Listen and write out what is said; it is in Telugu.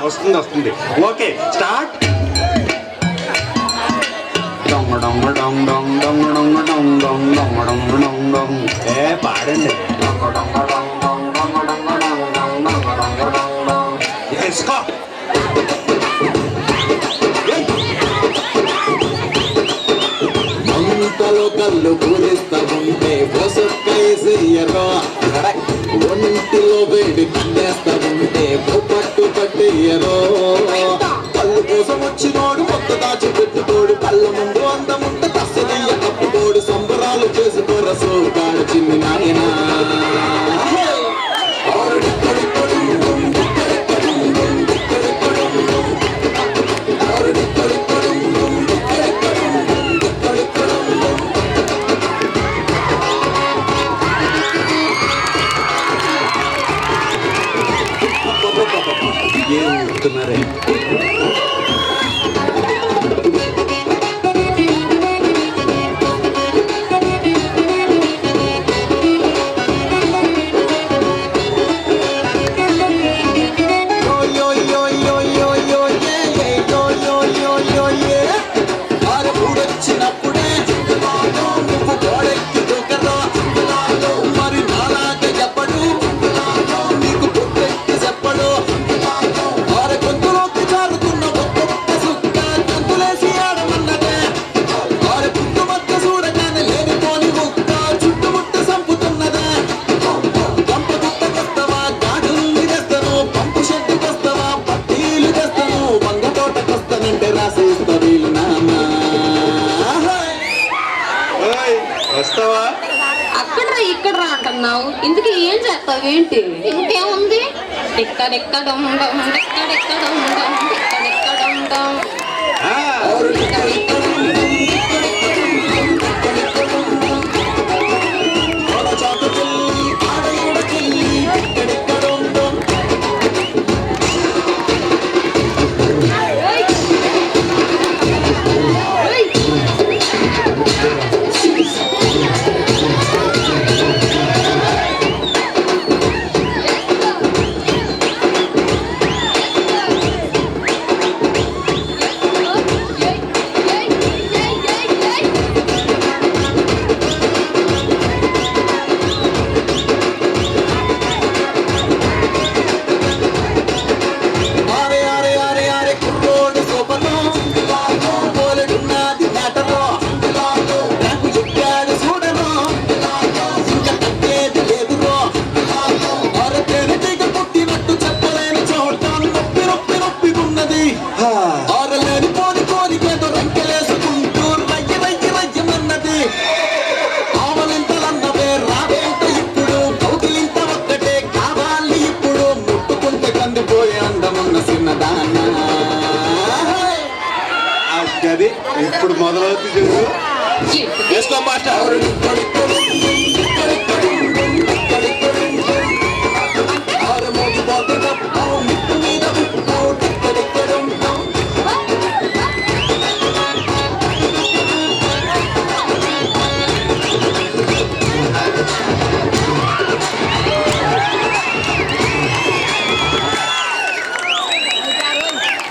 వస్తుంది వస్తుంది. Okay start. ఏ పాడండి. అంతలో కళ్ళు పూరిస్తా ఉంటే పోసొక్కయ్యరో, ఒంటిలో వేడి కిందేస్తా ఉంటే పట్టు పట్టయ్యరో. కళ్ళు కోసం వచ్చినోడు మొత్త దాచి పెట్టుకోడు, కళ్ళ ముందు అందముంటే తస్సదయ్య కప్పుకోడు. సంబరాలు చేసుకోర సోగాడు చిన్ని నాయనా. ఏం చెప్తున్నారే? వస్తావా? అక్కడ ఇక్కడ అంటున్నావు, ఇందుకు ఏం చేస్తావు ఏంటి? ఇంకేముంది, ఎక్కడెక్కడం ఎక్కడెక్కడం ఎక్కడెక్కడం. అది ఇప్పుడు మొదలవుతుంది. చేసుకో మాస్టర్.